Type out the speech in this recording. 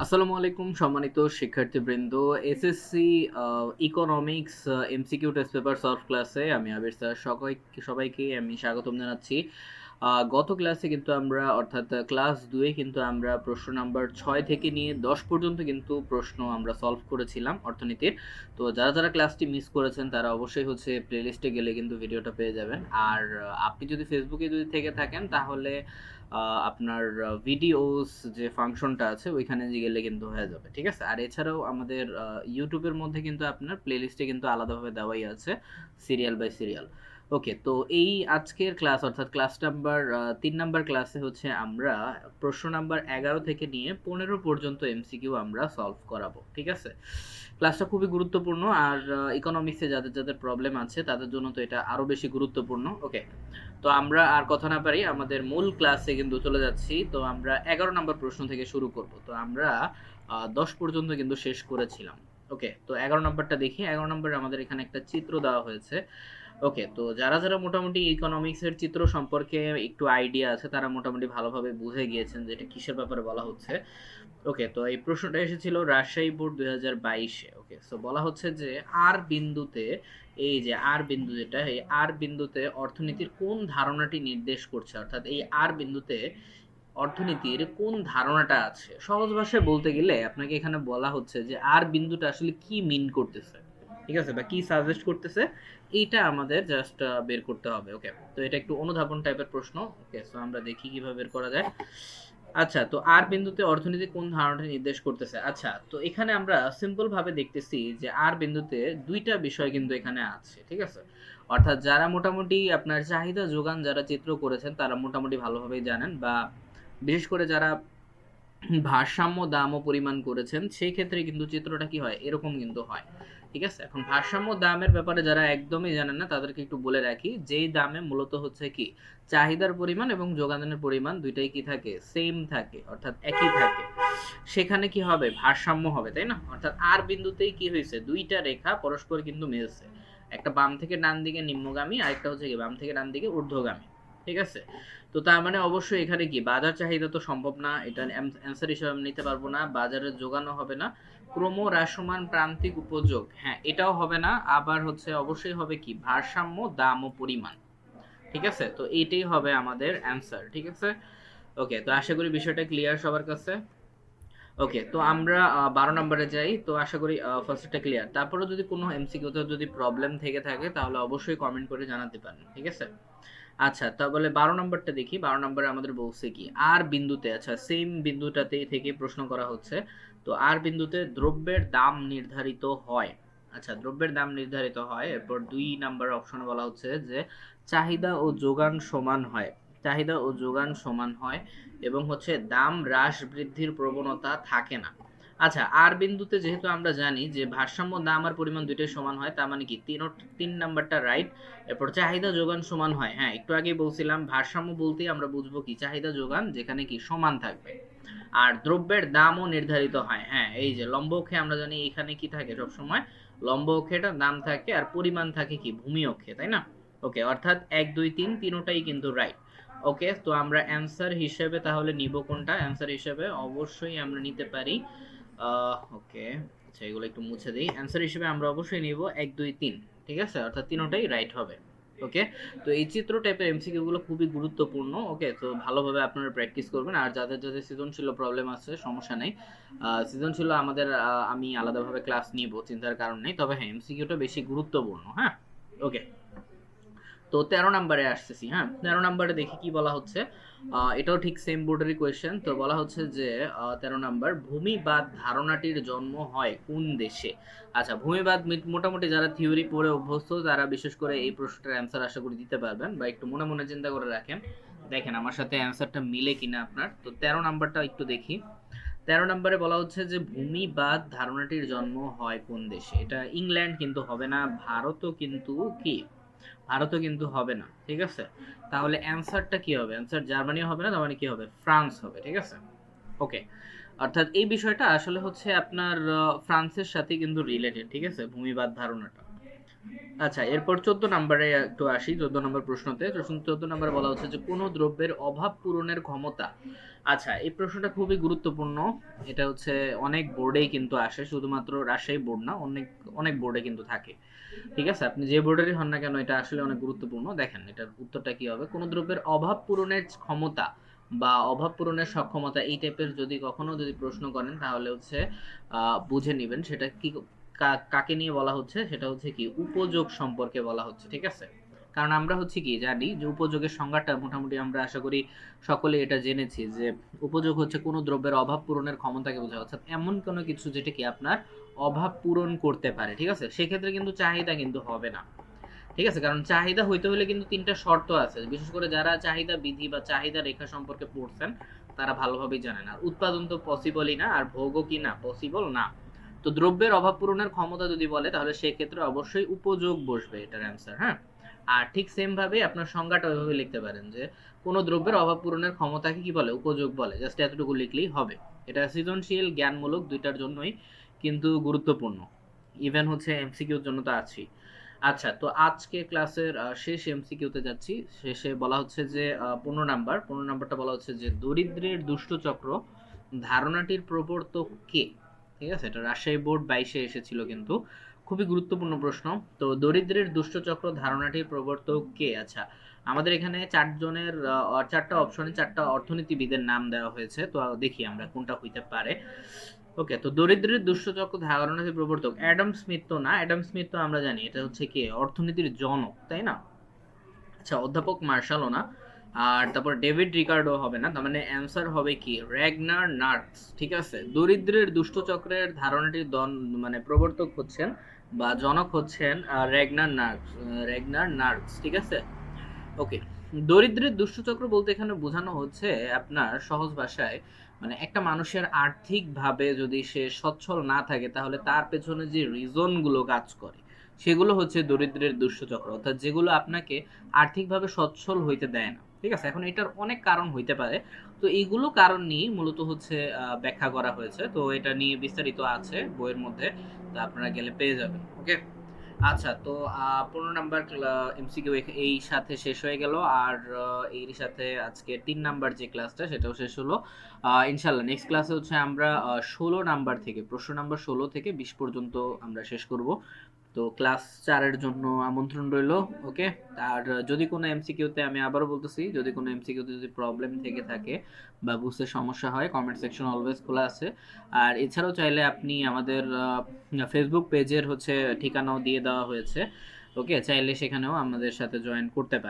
আসসালামু আলাইকুম সম্মানিত শিক্ষার্থীবৃন্দ। SSC economics MCQ test paper solve ক্লাসে আমি আবির স্যার সবাইকে আমি স্বাগতম জানাচ্ছি। গত ক্লাসে কিন্তু আমরা অর্থাৎ ক্লাস 2 এ কিন্তু আমরা প্রশ্ন নাম্বার 6 থেকে নিয়ে 10 পর্যন্ত কিন্তু প্রশ্ন আমরা সলভ করেছিলাম অর্থনীতির। তো যারা ক্লাসটি মিস করেছেন তারা অবশ্যই হচ্ছে প্লেলিস্টে গেলে কিন্তু ভিডিওটা পেয়ে যাবেন। আর আপনি যদি ফেসবুকে থেকে থাকেন তাহলে আপনার ভিডিওস যে ফাংশনটা আছে ওইখানে গেলে কিন্তু হয়ে যাবে, ঠিক আছে? আর এছাড়াও আমাদের ইউটিউবের মধ্যে কিন্তু আপনার প্লেলিস্টে কিন্তু আলাদাভাবে দেওয়াই আছে সিরিয়াল বাই সিরিয়াল। ওকে, তো এই আজকের ক্লাস অর্থাৎ ক্লাস নাম্বার 3 নাম্বার ক্লাসে হচ্ছে আমরা প্রশ্ন নাম্বার 11 থেকে নিয়ে 15 পর্যন্ত এমসিকিউ আমরা সলভ করাবো, ঠিক আছে? ক্লাসটা খুবই গুরুত্বপূর্ণ আর ইকোনমিক্সে যাদের প্রবলেম আছে তাদের জন্য তো এটা আরো বেশি গুরুত্বপূর্ণ। ওকে, তো আমরা আর কথা না পারি আমাদের মূল ক্লাসে কিন্তু চলে যাচ্ছি। তো আমরা 11 নম্বর প্রশ্ন থেকে শুরু করব। তো আমরা 10 পর্যন্ত কিন্তু শেষ করেছিলাম। ওকে, তো 11 নম্বরটা দেখি। 11 নম্বরে আমাদের এখানে একটা চিত্র দেওয়া হয়েছে। ওকে, তো যারা মোটামুটি ইকোনমিক্সের চিত্র সম্পর্কে একটু আইডিয়া আছে তারা মোটামুটি ভালোভাবে বুঝে গিয়েছেন যে এটা কিসের ব্যাপারে বলা হচ্ছে। ওকে, তো এই প্রশ্নটা এসেছিল রাজশাহী বোর্ড 2022-এ। ওকে, সো বলা হচ্ছে যে আর বিন্দুতে, এই যে আর বিন্দু যেটা, এই আর বিন্দুতে অর্থনীতির কোন ধারণাটি নির্দেশ করছে, অর্থাৎ এই আর বিন্দুতে অর্থনীতির কোন ধারণাটা আছে। সহজ ভাষায় বলতে গেলে আপনাকে এখানে বলা হচ্ছে যে আর বিন্দুটা আসলে কি মিন করতেছে, ঠিক আছে, বা কি সাজেস্ট করতেছে, এইটা আমাদের জাস্ট বের করতে হবে। ওকে, তো এটা একটু অনুধাবন টাইপের প্রশ্ন। ওকে, সো আমরা দেখি কিভাবে বের করা যায়। আচ্ছা, তো আর বিন্দুতে অর্থনীতি কোন ধারণাটা নির্দেশ করতেছে। আচ্ছা, তো এখানে আমরা সিম্পল ভাবে দেখতেছি যে আর বিন্দুতে দুইটা বিষয় কিন্তু এখানে আছে, ঠিক আছে? অর্থাৎ যারা মোটামুটি আপনার চাহিদা যোগান যারা চিত্র করেছেন তারা মোটামুটি ভালোভাবেই জানেন, বা বিশেষ করে যারা ভারসাম্য দাম ও পরিমাণ করেছেন সেই ক্ষেত্রে কিন্তু চিত্রটা কি হয়, এরকম কিন্তু হয়, ঠিক আছে? এখন ভারসাম্য দামের ব্যাপারে যারা একদমই জানেন না তাদেরকে একটু বলে রাখি, যেই দামে মূলত হচ্ছে কি চাহিদার পরিমাণ এবং যোগানের পরিমাণ দুইটাই কি থাকে, সেম থাকে, অর্থাৎ একই থাকে, সেখানে কি হবে, ভারসাম্য হবে, তাই না? অর্থাৎ আর বিন্দুতেই কি হয়েছে, দুইটা রেখা পরস্পর কিন্তু মিলছে, একটা বাম থেকে ডান দিকে নিম্নগামী আর একটা হচ্ছে কি বাম থেকে ডান দিকে ঊর্ধ্বগামী, ঠিক আছে? তো তার মানে অবশ্যই এখানে কি বাজার চাহিদা তো সম্ভব না, এটা অ্যান্সার হিসেবে আমি নিতে পারবো না, বাজারের যোগানও হবে না, ক্রমহ্রাসমান প্রান্তিক উপযোগ, হ্যাঁ এটাও হবে না, আবার হচ্ছে অবশ্যই হবে কি ভারসাম্য দাম ও পরিমাণ, ঠিক আছে? তো এইটাই হবে আমাদের অ্যান্সার, ঠিক আছে? ওকে, তো আশা করি বিষয়টা ক্লিয়ার সবার কাছে। ওকে, তো আমরা 12 নম্বরে যাই। তো আশা করি ফার্স্টটা ক্লিয়ার। তারপরে যদি কোনো এমসিকিউতে যদি প্রবলেম থেকে থাকে তাহলে অবশ্যই কমেন্ট করে জানাতে পারেন, ঠিক আছে? আচ্ছা, তাহলে 12 নম্বরটা দেখি। 12 নম্বরে আমাদের বলছে কি আর বিন্দুতে, আচ্ছা সেম বিন্দুটাতে থেকে প্রশ্ন করা হচ্ছে। তো আর বিন্দুতে দ্রব্যের দাম নির্ধারিত হয়। আচ্ছা, দ্রব্যের দাম নির্ধারিত হয়, এরপর 2 নাম্বার অপশনে বলা হচ্ছে যে চাহিদা ও যোগান সমান হয়, চাহিদা ও যোগান সমান হয় এবং হচ্ছে দাম হ্রাস বৃদ্ধির প্রবণতা থাকে না। আচ্ছা, আর বিন্দুতে যেহেতু আমরা জানি যে ভারসাম্য দাম আর পরিমাণ দুইটাই সমান হয়, তার মানে কি 3 নাম্বারটা রাইট। এরপর চাহিদা যোগান সমান হয়, হ্যাঁ একটু আগেই বলছিলাম ভারসাম্য বলতেই আমরা বুঝবো কি চাহিদা যোগান যেখানে কি সমান থাকবে। আর দ্রব্যের দামও নির্ধারিত হয়, হ্যাঁ এই যে লম্ব অক্ষে আমরা জানি এখানে কি থাকে সবসময়, লম্ব অক্ষেটা দাম থাকে আর পরিমাণ থাকে কি ভূমি অক্ষে, তাই না? ওকে, অর্থাৎ 1 2 3 তিনোটাই কিন্তু রাইট। ওকে, তো আমরা অ্যান্সার হিসেবে তাহলে নিব কোনটা, অ্যান্সার হিসেবে অবশ্যই আমরা নিতে পারি ওকে, আচ্ছা এগুলো একটু মুছে দিই। অ্যান্সার হিসেবে আমরা অবশ্যই নিব 1 2 3, ঠিক আছে? অর্থাৎ তিনোটাই রাইট হবে। ওকে, তো এই চিত্র টাইপের এমসিকিউ গুলো খুবই গুরুত্বপূর্ণ। ওকে, তো ভালোভাবে আপনারা প্র্যাকটিস করবেন, আর যাদের সৃজনশীল প্রবলেম আছে সমস্যা নেই, সৃজনশীল আমাদের আমি আলাদাভাবে ক্লাস নিব, চিন্তার কারণ নেই, তবে হ্যাঁ এমসিকিউটা বেশি গুরুত্বপূর্ণ, হ্যাঁ। ওকে, তো 13 নাম্বারে আসতেছি। হ্যাঁ, 13 নাম্বারে দেখি কি বলা হচ্ছে। এটাও ঠিক সেম বোর্ডেরই কোয়েশ্চেন। তো বলা হচ্ছে যে 13 নাম্বার, ভূমিবাদ ধারণাটির জন্ম হয় কোন দেশে। আচ্ছা, ভূমিবাদ মোটামুটি যারা থিওরি পড়ে অভ্যস্ত তারা বিশেষ করে এই প্রশ্নটার অ্যান্সার আশা করি দিতে পারবেন, বা একটু মনে মনে চিন্তা করে রাখেন, দেখেন আমার সাথে অ্যান্সারটা মিলে কিনা আপনার। তো 13 নাম্বারটা একটু দেখি। 13 নম্বরে বলা হচ্ছে যে ভূমিবাদ ধারণাটির জন্ম হয় কোন দেশে। এটা ইংল্যান্ড কিন্তু হবে না, ভারতও কিন্তু কি, ভারতও কিন্তু হবে না, ঠিক আছে? তাহলে অ্যান্সারটা কি হবে, অ্যান্সার জার্মানিও হবে না, তার মানে কি হবে, ফ্রান্স হবে, ঠিক আছে? ওকে, অর্থাৎ এই বিষয়টা আসলে হচ্ছে আপনার ফ্রান্সের সাথে কিন্তু রিলেটেড, ঠিক আছে, ভূমিবাদ ধারণাটা। আচ্ছা, এরপর 14 নম্বরে একটু আসি। 14 নম্বর প্রশ্নতে 14 নম্বরে বলা হচ্ছে যে কোন দ্রব্যের অভাব পূরণের ক্ষমতা। আচ্ছা, এই প্রশ্নটা খুবই গুরুত্বপূর্ণ। এটা হচ্ছে অনেক বোর্ডেই কিন্তু আসে, শুধুমাত্র রাজশাহী বোর্ড না, অনেক অনেক বোর্ডে কিন্তু থাকে। ঠিক আছে, আপনি যে বোর্ডেরই হন না কেন, এটা আসলে অনেক গুরুত্বপূর্ণ। দেখেন এটার উত্তরটা কি হবে। কোন দ্রব্যের অভাব পূরণের ক্ষমতা বা অভাব পূরণের সক্ষমতা, এই টাইপের যদি কখনো যদি প্রশ্ন করেন তাহলে হচ্ছে বুঝে নিবেন সেটা কি, কাকে নিয়ে বলা হচ্ছে। সেটা হচ্ছে কি উপযোগ সম্পর্কে বলা হচ্ছে। ঠিক আছে, কারণ আমরা হচ্ছে কি জানি যে উপযোগের সংজ্ঞাটা মোটামুটি আমরা আশা করি সকলে এটা জেনেছি যে উপযোগ হচ্ছে কোনো দ্রব্যের অভাব পূরণের ক্ষমতাকে বোঝায়, অর্থাৎ এমন কোনো কিছু যেটা কি আপনার অভাব পূরণ করতে পারে। ঠিক আছে, সেক্ষেত্রে কিন্তু চাহিদা কিন্তু হবে না। ঠিক আছে, কারণ চাহিদা হইতে হলে কিন্তু তিনটা শর্ত আছে, বিশেষ করে যারা চাহিদা বিধি বা চাহিদা রেখা সম্পর্কে পড়ছেন তারা ভালোভাবেই জানেন। আর উৎপাদন তো পসিবলই না, আর ভোগও কি না, পসিবল না। তো দ্রব্যের অভাব পূরণের ক্ষমতা যদি বলে তাহলে সেক্ষেত্রে অবশ্যই উপযোগ বসবে এটার অ্যান্সার। হ্যাঁ, আর ঠিক সেম ভাবে আপনার সংজ্ঞাটা ওইভাবে লিখতে পারেন যে কোনো দ্রব্যের অভাব পূরণের ক্ষমতাকে কি বলে, উপযোগ বলে। জাস্ট এতটুকু লিখলেই হবে। এটা সৃজনশীল জ্ঞানমূলক দুইটার জন্যই কিন্তু গুরুত্বপূর্ণ। ইভেন হচ্ছে এমসিকিউর জন্য তো আছেই। আচ্ছা, তো আজকে ক্লাসের শেষ এমসিকিউতে যাচ্ছি। শেষে বলা হচ্ছে যে 15 নাম্বারটা বলা হচ্ছে যে দরিদ্রের দুষ্ট চক্র ধারণাটির প্রবর্তক কে। ঠিক আছে, এটা রাজশাহী বোর্ড 22-এ এসেছিল কিন্তু, খুবই গুরুত্বপূর্ণ প্রশ্ন। তো দরিদ্রের দুষ্ট চক্র ধারণাটির প্রবর্তক কে। আচ্ছা, আমাদের এখানে চারজনের চারটা অপশনে চারটা অর্থনীতিবিদের নাম দেওয়া হয়েছে, তো দেখি আমরা কোনটা হইতে পারে। ওকে, তো দরিদ্রের দুষ্টচক্র ধারণাটির প্রবর্তক অ্যাডাম স্মিথ তো না। অ্যাডাম স্মিথ তো আমরা জানি এটা হচ্ছে কি অর্থনীতির জনক, তাই না? আচ্ছা, অধ্যাপক মার্শালও না। আর তারপর ডেভিড রিকার্ডো হবে না, তার মানে অ্যান্সার হবে কি র্যাগনার নার্টস। ঠিক আছে, দরিদ্রের দুষ্টচক্রের ধারণাটির মানে প্রবর্তক হচ্ছেন বা জনক হচ্ছেন র্যাগনার নার্টস। র্যাগনার নার্টস, ঠিক আছে। ওকে, দরিদ্রের দুষ্টচক্র বলতে এখানে বোঝানো হচ্ছে আপনার সহজ ভাষায়, মানে একটা মানুষের আর্থিকভাবে যদি সে সচ্ছল না থাকে তাহলে তার পেছনে যে রিজন গুলো কাজ করে সেগুলো হচ্ছে দরিদ্রের দুষ্টচক্র, অর্থাৎ যেগুলো আপনাকে আর্থিকভাবে সচ্ছল হইতে দেয় না। ঠিক আছে, এখন এটার অনেক কারণ হইতে পারে, তো এইগুলো কারণ নিয়ে মূলত হচ্ছে ব্যাখ্যা করা হয়েছে। তো এটা নিয়ে বিস্তারিত আছে বইয়ের মধ্যে, তা আপনারা গেলে পেয়ে যাবেন। ওকে, আচ্ছা, তো 15 নাম্বার এমসিকিউ এই সাথে শেষ হয়ে গেল। আর এর সাথে আজকে 3 নাম্বার যে ক্লাসটা সেটাও শেষ হলো। ইনশাল্লাহ নেক্সট ক্লাসে হচ্ছে আমরা 16 নাম্বার থেকে, প্রশ্ন নাম্বার 16 থেকে 20 পর্যন্ত আমরা শেষ করব। তো ক্লাস 4-এর জন্য আমন্ত্রণ রইল। ওকে, আর যদি কোনো এমসিকিউতে, আমি আবারও বলতেছি, যদি কোনো এমসিকিউতে যদি প্রবলেম থেকে থাকে বা বুঝতে সমস্যা হয়, কমেন্ট সেকশন অলওয়েজ খোলা আছে। আর এছাড়াও চাইলে আপনি আমাদের ফেসবুক পেজের হচ্ছে ঠিকানাও দিয়ে দেওয়া হয়েছে। ওকে, চাইলে সেখানেও আমাদের সাথে জয়েন করতে পারেন।